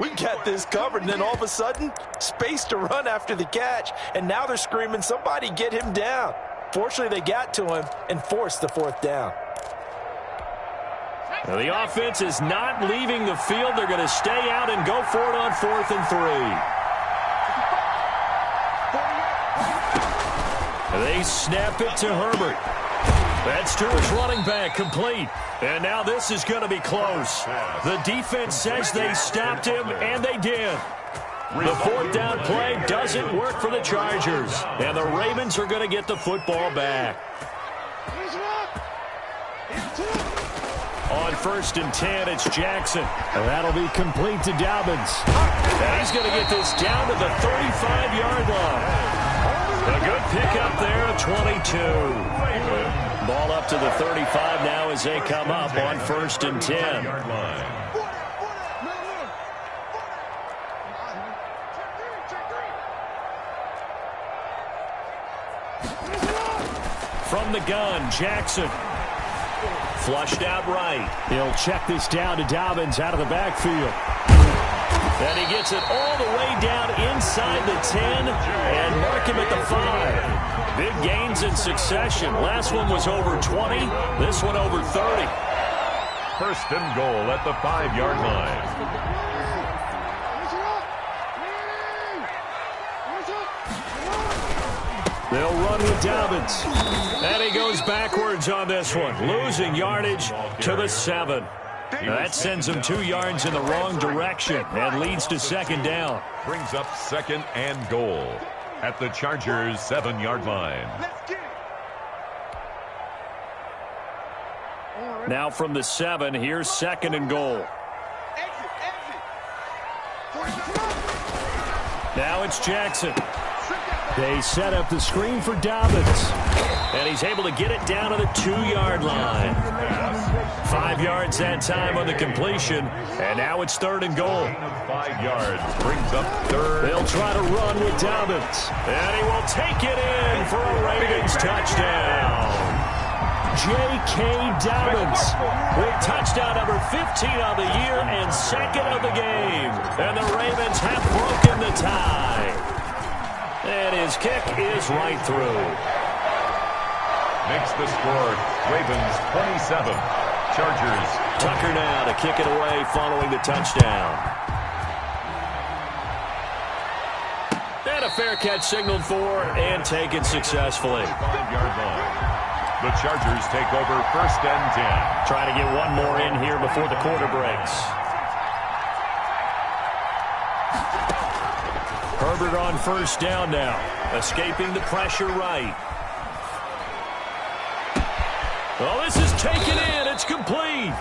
We got this covered, and then all of a sudden, space to run after the catch, and now they're screaming, somebody get him down. Fortunately, they got to him and forced the fourth down. Now, the offense is not leaving the field. They're going to stay out and go for it on 4th and 3. They snap it to Herbert. That's to his running back, complete. And now this is going to be close. The defense says they stopped him, and they did. The 4th down play doesn't work for the Chargers. And the Ravens are going to get the football back. On 1st and 10, it's Jackson. And that'll be complete to Dobbins. And he's going to get this down to the 35-yard line. A good pickup there at 22. Ball up to the 35 now as they come up on 1st and 10. From the gun, Jackson. Flushed out right. He'll check this down to Dobbins out of the backfield. And he gets it all the way down inside the 10 and mark him at the 5. Big gains in succession. Last one was over 20. This one over 30. 1st and goal at the 5-yard line. They'll run with Dobbins. And he goes backwards on this one, losing yardage to the 7. Now that sends him 2 yards in the wrong direction and leads to 2nd down. Brings up 2nd and goal at the Chargers' 7-yard line. Now from the 7, here's 2nd and goal. Now it's Jackson. They set up the screen for Dobbins. And he's able to get it down to the 2-yard line. 5 yards that time on the completion. And now it's 3rd and goal. 5 yards brings up 3rd. They'll try to run with Dobbins. And he will take it in for a Ravens touchdown. J.K. Dobbins with touchdown number 15 on the year and 2nd of the game. And the Ravens have broken the tie. And his kick is right through. Makes the score Ravens 27. Chargers. Tucker now to kick it away following the touchdown. And a fair catch signaled for and taken successfully. 5-yard line. The Chargers take over 1st and 10. Trying to get one more in here before the quarter breaks. Herbert on 1st down now. Escaping the pressure right. Well, this is taken in. It's complete.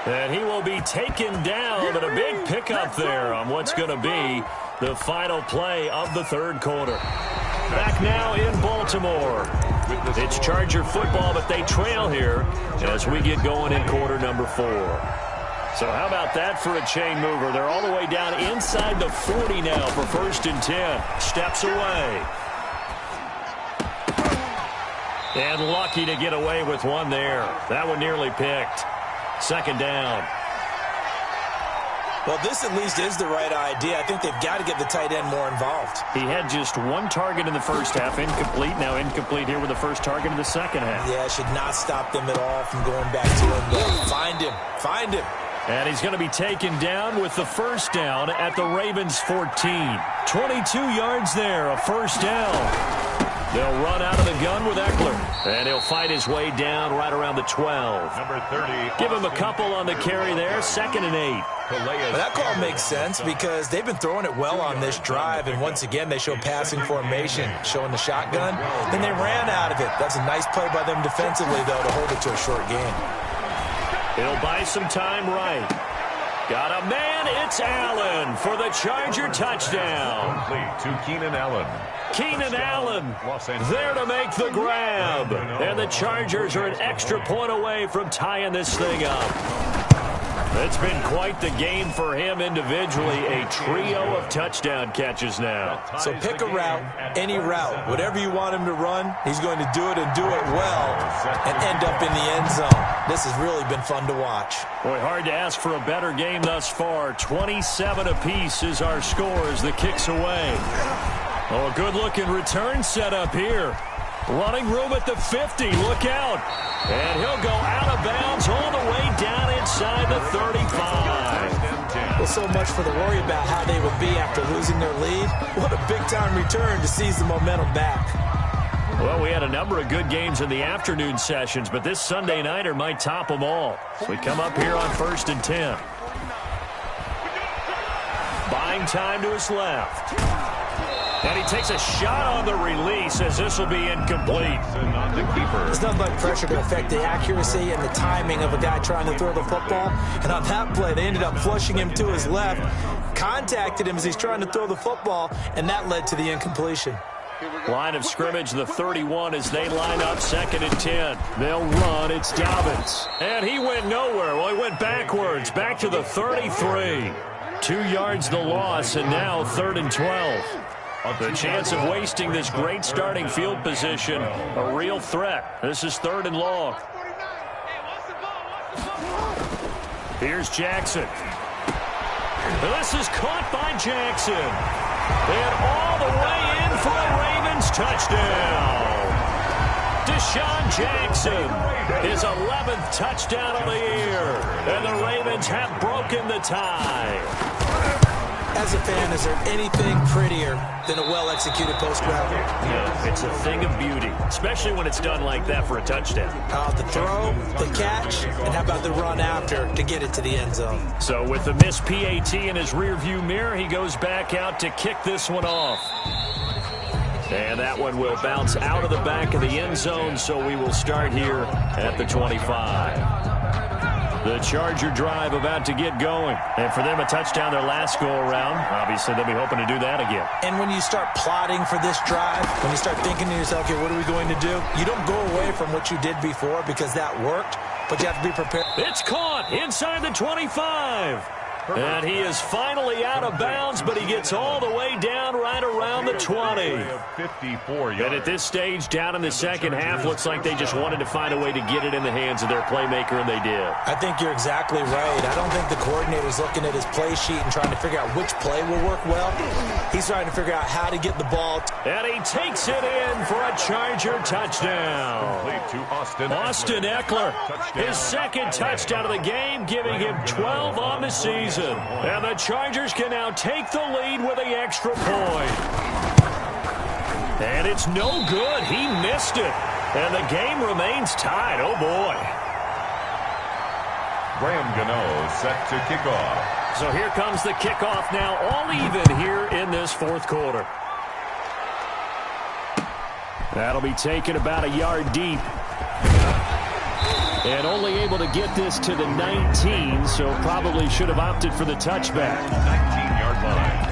And he will be taken down, but a big pickup there on what's going to be the final play of the 3rd quarter. Back now in Baltimore. It's Charger football, but they trail here as we get going in quarter number 4. So how about that for a chain mover? They're all the way down inside the 40 now for 1st and 10. Steps away. And lucky to get away with one there. That one nearly picked. 2nd down. Well, this at least is the right idea. I think they've got to get the tight end more involved. He had just 1 target in the first half. Incomplete. Now incomplete here with the first target in the second half. Yeah, should not stop them at all from going back to him. But find him. Find him. And he's going to be taken down with the 1st down at the Ravens 14. 22 yards there, a 1st down. They'll run out of the gun with Eckler. And he'll fight his way down right around the 12. Number 30. Give him a couple on the carry there. 2nd and 8. Well, that call makes sense because they've been throwing it well on this drive. And once again, they show passing formation, showing the shotgun. Then they ran out of it. That's a nice play by them defensively, though, to hold it to a short game. He'll buy some time right. Got a man, it's Allen for the Charger touchdown. Complete to Keenan Allen. Keenan Allen there to make the grab. And the Chargers are an extra point away from tying this thing up. It's been quite the game for him individually. A trio of touchdown catches now. So pick a route, any route. Whatever you want him to run, he's going to do it and do it well and end up in the end zone. This has really been fun to watch. Boy, hard to ask for a better game thus far. 27 apiece is our score as the kick's away. Oh, a good-looking return set up here. Running room at the 50. Look out. And he'll go out of bounds all the way down inside the 35. Well, so much for the worry about how they would be after losing their lead. What a big-time return to seize the momentum back. Well, we had a number of good games in the afternoon sessions, but this Sunday nighter might top them all. So we come up here on 1st and 10. Buying time to his left. And he takes a shot on the release as this will be incomplete. There's nothing like pressure to affect the accuracy and the timing of a guy trying to throw the football. And on that play, they ended up flushing him to his left, contacted him as he's trying to throw the football, and that led to the incompletion. Line of scrimmage, the 31 as they line up 2nd and 10. They'll run. It's Dobbins. And he went nowhere. Well, he went backwards, back to the 33. 2 yards the loss, and now 3rd and 12. The chance of wasting this great starting field position, a real threat. This is 3rd and long. Here's Jackson. This is caught by Jackson. And all the way in for a Ravens touchdown. Deshaun Jackson, his 11th touchdown of the year. And the Ravens have broken the tie. As a fan, is there anything prettier than a well-executed post-route? No, it's a thing of beauty, especially when it's done like that for a touchdown. The throw, the catch, and how about the run after to get it to the end zone? So with the missed PAT in his rearview mirror, he goes back out to kick this one off. And that one will bounce out of the back of the end zone, so we will start here at the 25. The Charger drive about to get going. And for them, a touchdown their last go-around. Obviously, they'll be hoping to do that again. And when you start plotting for this drive, when you start thinking to yourself, okay, what are we going to do? You don't go away from what you did before because that worked, but you have to be prepared. It's caught inside the 25. And he is finally out of bounds, but he gets all the way down right around the 20. 54 yards. And at this stage, down in the second half, looks like they just wanted to find a way to get it in the hands of their playmaker, and they did. I think you're exactly right. I don't think the coordinator's looking at his play sheet and trying to figure out which play will work well. He's trying to figure out how to get the ball. And he takes it in for a Charger touchdown. To Austin Eckler, his second touchdown of the game, giving him 12 on the season. And the Chargers can now take the lead with the extra point. And it's no good. He missed it. And the game remains tied. Oh, boy. Graham Gano set to kick off. So here comes the kickoff now, all even here in this 4th quarter. That'll be taken about a yard deep. And only able to get this to the 19, so probably should have opted for the touchback. 19-yard line.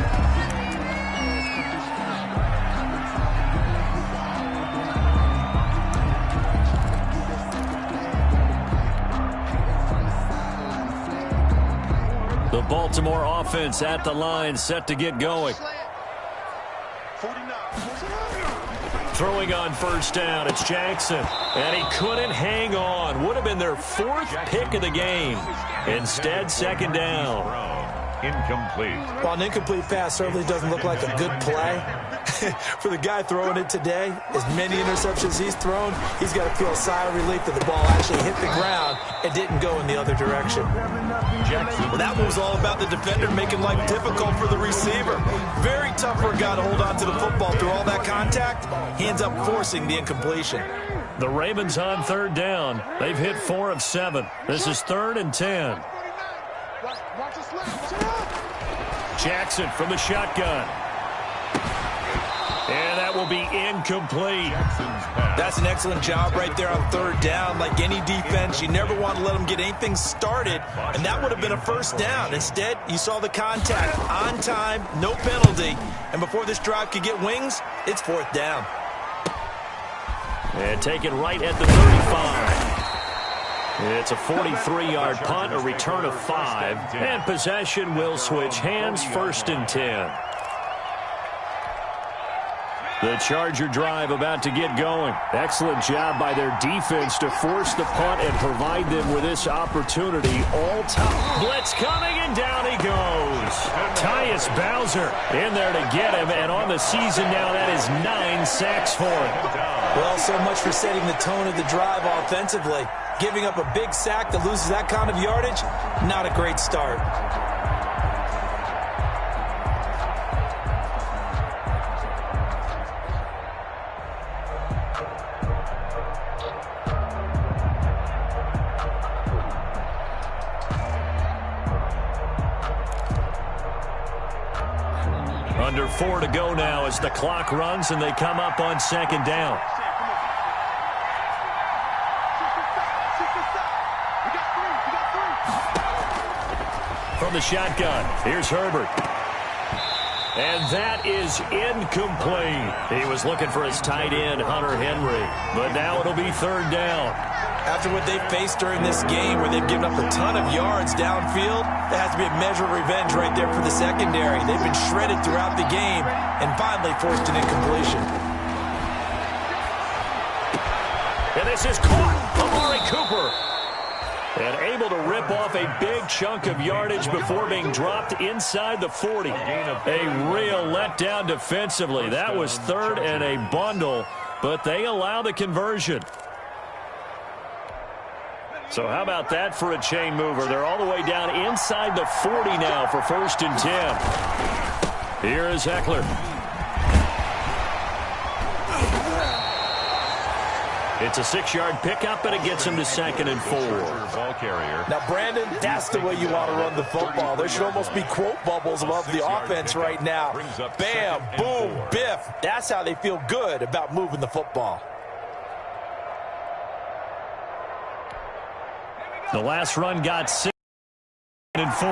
The Baltimore offense at the line, set to get going. Throwing on first down, it's Jackson. And he couldn't hang on. Would have been their 4th pick of the game. Instead, 2nd down. Incomplete. Well, an incomplete pass certainly doesn't look like a good play. For the guy throwing it today, as many interceptions he's thrown, he's got to feel a sigh of relief that the ball actually hit the ground and didn't go in the other direction. Well, that one was all about the defender making life difficult for the receiver. Very tough for a guy to hold on to the football through all that contact. He ends up forcing the incompletion. The Ravens on 3rd down. They've hit 4 of 7. This is 3rd and 10. Jackson from the shotgun. And that will be incomplete. That's an excellent job right there on 3rd down. Like any defense, you never want to let them get anything started, and that would have been a first down. Instead, you saw the contact on time, no penalty, and before this drive could get wings, it's 4th down. And taken right at the 35. It's a 43-yard punt, a return of 5, and possession will switch hands, 1st and 10. The Charger drive about to get going. Excellent job by their defense to force the punt and provide them with this opportunity. All time. Blitz coming, and down he goes. Tyus Bowser in there to get him, and on the season now, that is 9 sacks for him. Well, so much for setting the tone of the drive offensively. Giving up a big sack that loses that kind of yardage, not a great start. Under 4 to go now as the clock runs and they come up on second down. From the shotgun, here's Herbert. And that is incomplete. He was looking for his tight end, Hunter Henry. But now it'll be third down. After what they've faced during this game where they've given up a ton of yards downfield, there has to be a measure of revenge right there for the secondary. They've been shredded throughout the game and finally forced an incompletion. And this is caught. Amari Cooper. And able to rip off a big chunk of yardage before being dropped inside the 40. A real letdown defensively. That was third and a bundle, but they allow the conversion. So how about that for a chain mover? They're all the way down inside the 40 now for 1st and 10. Here is Eckler. It's a 6-yard pickup, and it gets him to 2nd and 4. Ball carrier. Now, Brandon, that's the way you want to run the football. There should almost be quote bubbles above the offense right now. Bam, boom, biff. That's how they feel good about moving the football. The last run got 6 and 4.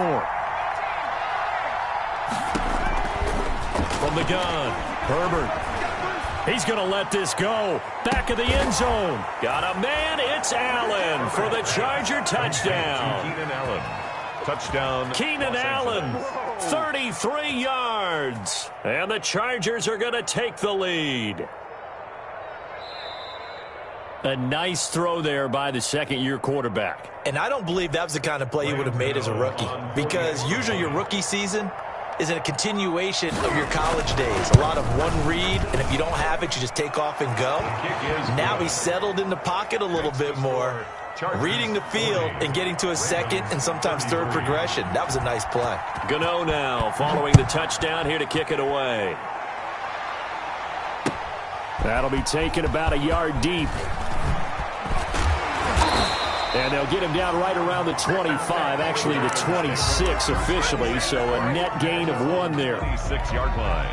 From the gun, Herbert. He's going to let this go. Back of the end zone. Got a man. It's Allen for the Charger touchdown. Keenan Allen. Touchdown. Keenan Allen, 33 yards. And the Chargers are going to take the lead. A nice throw there by the second-year quarterback. And I don't believe that was the kind of play he would have made as a rookie, because usually your rookie season is a continuation of your college days. A lot of one read, and if you don't have it, you just take off and go. Now he's settled in the pocket a little bit more, reading the field and getting to a second and sometimes third progression. That was a nice play. Gano now following the touchdown here to kick it away. That'll be taken about a yard deep. And they'll get him down right around the 25, actually the 26 officially, so a net gain of 1 there. 26-yard line.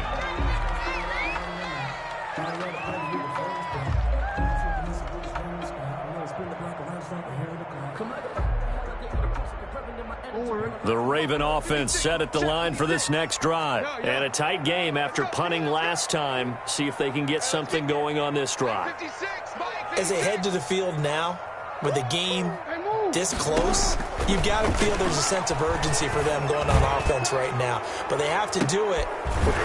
The Raven offense set at the line for this next drive. And a tight game after punting last time. See if they can get something going on this drive. As they head to the field now, with the game this close, you've got to feel there's a sense of urgency for them going on offense right now. But they have to do it.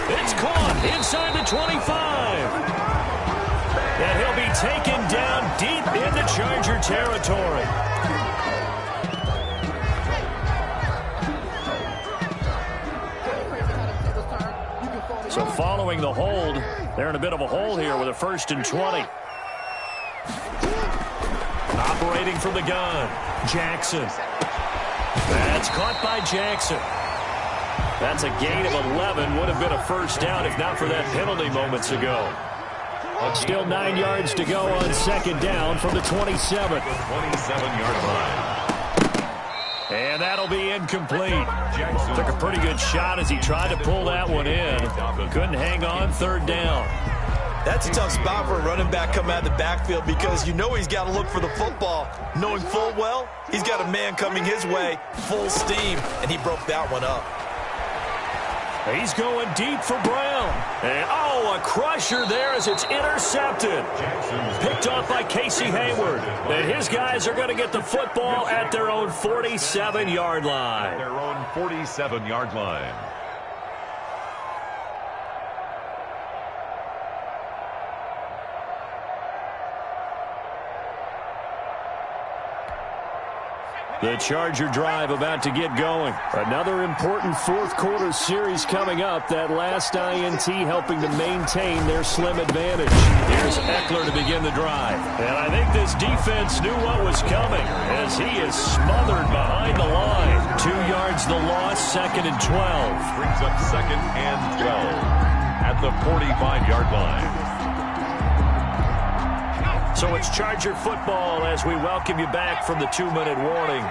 It's caught inside the 25. And he'll be taken down deep into Charger territory. So following the hold, they're in a bit of a hole here with a 1st and 20. Operating from the gun, Jackson. That's caught by Jackson. That's a gain of 11. Would have been a first down if not for that penalty moments ago. Still 9 yards to go on second down from the 27. 27-yard line. And that'll be incomplete. Jackson took a pretty good shot as he tried to pull that one in. Couldn't hang on, third down. That's a tough spot for a running back coming out of the backfield, because you know he's got to look for the football, knowing full well he's got a man coming his way, full steam, and he broke that one up. He's going deep for Brown. And, oh, a crusher there as it's intercepted. Picked off by Casey Hayward. And his guys are going to get the football at their own 47-yard line. Their own 47-yard line. The Charger drive about to get going. Another important fourth quarter series coming up. That last INT helping to maintain their slim advantage. Here's Eckler to begin the drive. And I think this defense knew what was coming as he is smothered behind the line. 2 yards the loss, 2nd and 12. Brings up 2nd and 12 at the 45-yard line. So it's Charger football as we welcome you back from the 2-minute warning.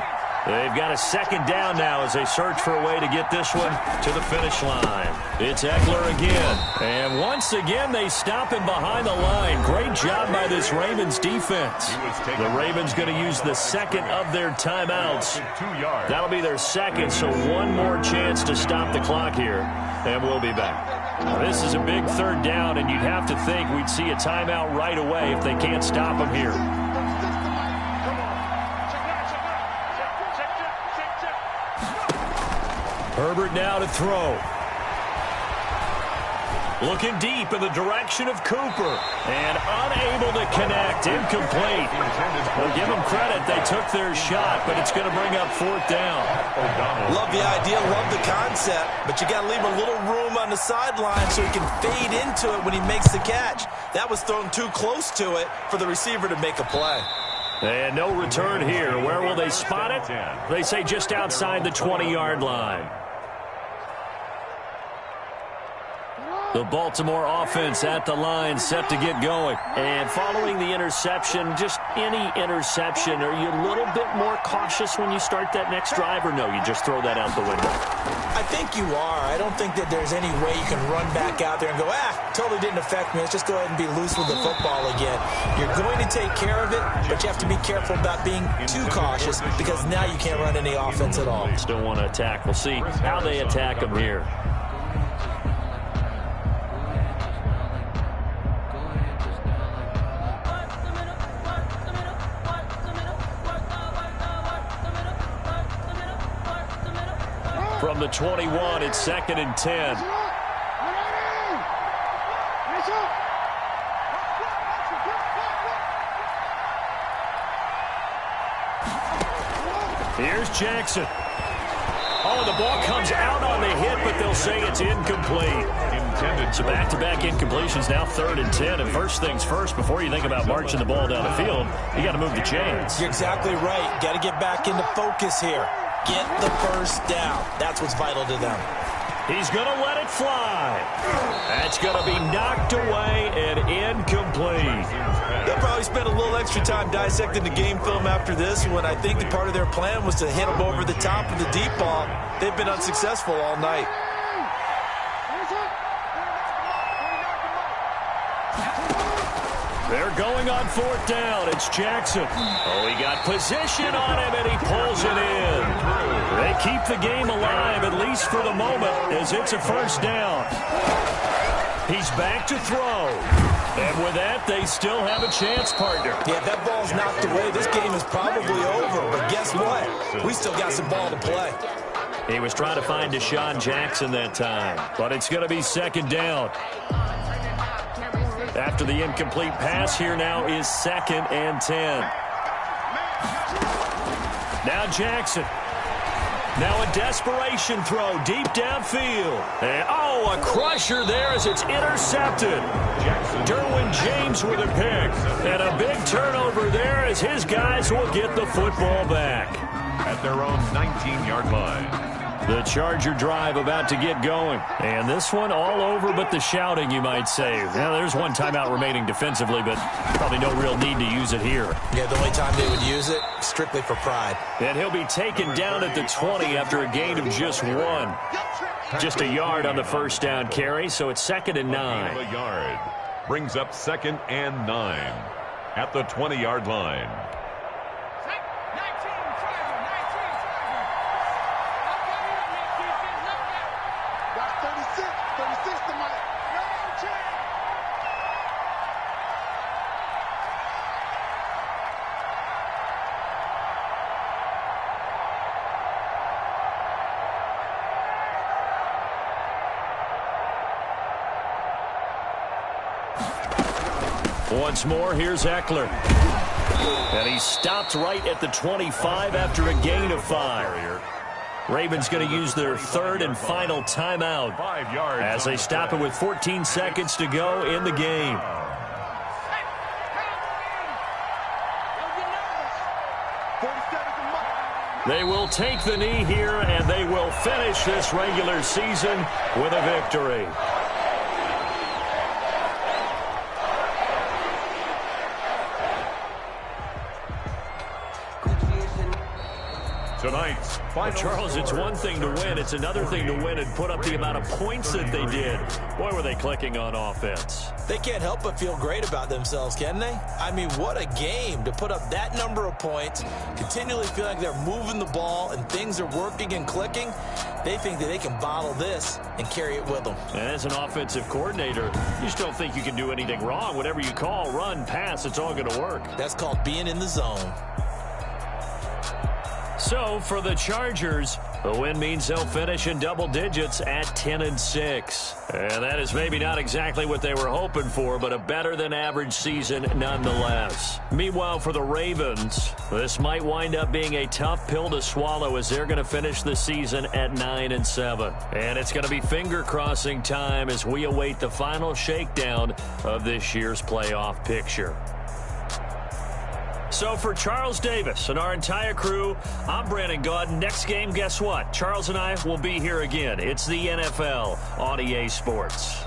They've got a 2nd down now as they search for a way to get this one to the finish line. It's Eckler again. And once again, they stop him behind the line. Great job by this Ravens defense. The Ravens going to use the 2nd of their timeouts. That'll be their 2nd, so one more chance to stop the clock here. And we'll be back. Now, this is a big 3rd down, and you'd have to think we'd see a timeout right away if they can't stop him here. Herbert now to throw. Looking deep in the direction of Cooper. And unable to connect. Incomplete. Well, give them credit. They took their shot, but it's going to bring up 4th down. Love the idea, love the concept, but you got to leave a little room on the sideline so he can fade into it when he makes the catch. That was thrown too close to it for the receiver to make a play. And no return here. Where will they spot it? They say just outside the 20-yard line. The Baltimore offense at the line, set to get going. And following the interception, just any interception, are you a little bit more cautious when you start that next drive, or no, you just throw that out the window? I think you are. I don't think that there's any way you can run back out there and go, totally didn't affect me. Let's just go ahead and be loose with the football again. You're going to take care of it, but you have to be careful about being too cautious because now you can't run any offense at all. Still want to attack. We'll see how they attack them here. From the 21, it's 2nd and 10. Here's Jackson. Oh, the ball comes out on the hit, but they'll say it's incomplete. So back-to-back incompletions, now 3rd and 10. And first things first, before you think about marching the ball down the field, you got to move the chains. You're exactly right. Got to get back into focus here. Get the first down. That's what's vital to them. He's going to let it fly. That's going to be knocked away and incomplete. They'll probably spend a little extra time dissecting the game film after this when I think that part of their plan was to hit him over the top of the deep ball. They've been unsuccessful all night. They're going on 4th down. It's Jackson. Oh, he got position on him, and he pulls it in. They keep the game alive, at least for the moment, as it's a 1st down. He's back to throw. And with that, they still have a chance, partner. Yeah, if that ball's knocked away, this game is probably over. But guess what? We still got some ball to play. He was trying to find Deshaun Jackson that time. But it's going to be 2nd down. After the incomplete pass, here now is 2nd and 10. Now Jackson. Now a desperation throw deep downfield. And, a crusher there as it's intercepted. Derwin James with a pick. And a big turnover there as his guys will get the football back. At their own 19-yard line. The Charger drive about to get going. And this one all over but the shouting, you might say. Now, there's one timeout remaining defensively, but probably no real need to use it here. Yeah, the only time they would use it, strictly for pride. And he'll be taken down at the 20 after a gain of just 1. Just a yard on the 1st down carry, so it's 2nd and 9. A yard brings up 2nd and 9 at the 20-yard line. Once more, here's Eckler. And he stopped right at the 25 after a gain of 5. Ravens going to use their third and final timeout as they stop it with 14 seconds to go in the game. They will take the knee here, and they will finish this regular season with a victory. Tonight's final Charles, it's one thing to win. It's another thing to win and put up the amount of points that they did. Boy, were they clicking on offense. They can't help but feel great about themselves, can they? I mean, what a game to put up that number of points, continually feel like they're moving the ball and things are working and clicking. They think that they can bottle this and carry it with them. And as an offensive coordinator, you just don't think you can do anything wrong. Whatever you call, run, pass, it's all going to work. That's called being in the zone. So, for the Chargers, the win means they'll finish in double digits at 10-6. And that is maybe not exactly what they were hoping for, but a better-than-average season nonetheless. Meanwhile, for the Ravens, this might wind up being a tough pill to swallow as they're going to finish the season at 9-7. And it's going to be finger-crossing time as we await the final shakedown of this year's playoff picture. So for Charles Davis and our entire crew, I'm Brandon Gaudin. Next game, guess what? Charles and I will be here again. It's the NFL on EA Sports.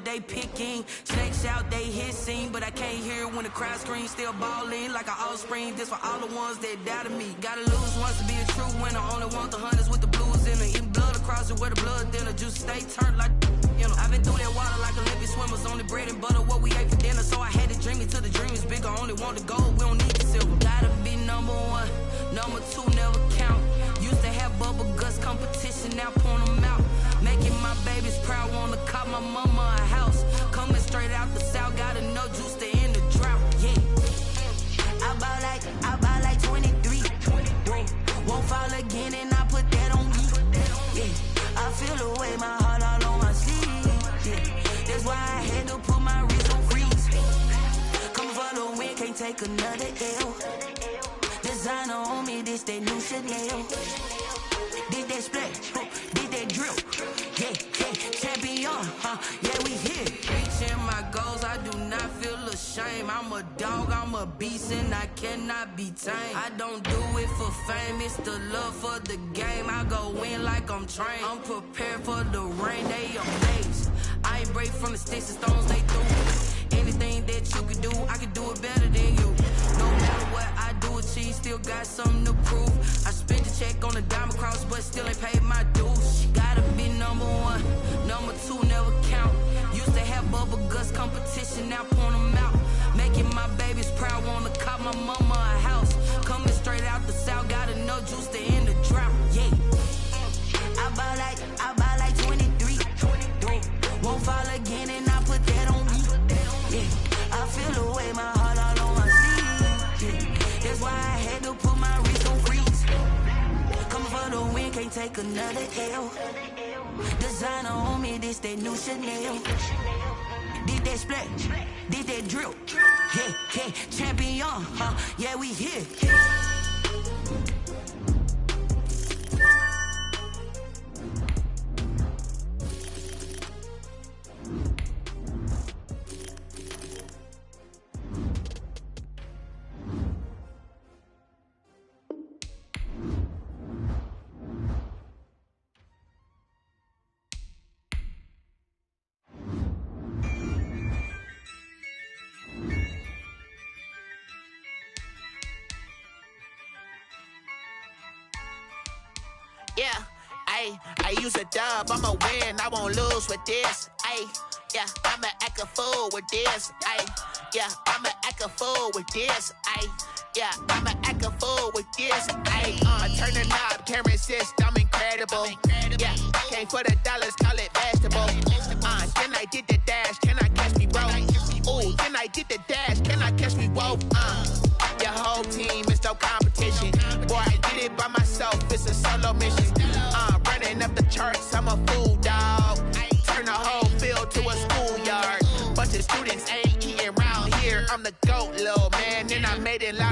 They picking snakes out, they hissing, but I can't hear when the crowd screams. Still balling like an offspring. This for all the ones that doubted me. Gotta lose once to be a true winner. Only want the hunters with the blues in it. Eating blood across it where the blood thinner. Juice stay turned like you know. I've been through that water like Olympic swimmers. Only bread and butter what we ate for dinner. So I had to dream it till the dream is bigger. Only want the gold, we don't need the silver. Gotta be number one, number two never count. Used to have bubble guts competition, now point them out. Making my babies proud, wanna cop my mama a house. Coming straight out the south, gotta know juice to end the drought. Yeah, I buy like 23. Won't fall again, and I put that on me. Yeah, I feel the way, my heart all on my sleeve. Yeah, that's why I had to put my wrist on freeze. Come for the win, can't take another L. Designer on me, this that new Chanel. Did that splash, did that drill. Yeah, champion, yeah, we here. Reaching my goals, I do not feel ashamed. I'm a dog, I'm a beast, and I cannot be tamed. I don't do it for fame, it's the love for the game. I go in like I'm trained. I'm prepared for the rain, they amazed. I ain't break from the sticks and stones they threw. Anything that you can do, I can do it better than you. No matter what I do, achieve, still got something to prove. I spent the check on the diamond cross, but still ain't paid my dues. Gotta be number one, number two never count. Used to have bubble guts competition, now point them out. Making my babies proud, wanna cop my mama a house. Coming straight out the south, gotta know juice to end the drought. Yeah, I buy like 23. Won't fall again, and I put that on me. Yeah, I feel the way, my heart all on my sleeve. Yeah, that's why I had to put my wrist on freeze. Coming for the win, can't take another L. Designer on me, this that new Chanel. Did that splash, did that drill. Yeah, champion, yeah, we here. Yeah, I use a dub, I'ma win, I won't lose with this. Yeah, I'ma act a fool with this. Yeah, I'ma act a fool with this. Yeah, I'ma act a fool with this. Turn the knob, camera assist, I'm incredible. Yeah, came for the dollars, call it vegetable. Then I did the dash, can I catch me, bro? Ooh, then I did the dash, can I catch me, whoa? Your whole team is no competition. Boy, I did it by myself, it's a solo mission. Running up the charts, I'm a fool, dog. Turn the whole field to a schoolyard. Bunch of students ain't eating round here. I'm the GOAT, little man, and I made it like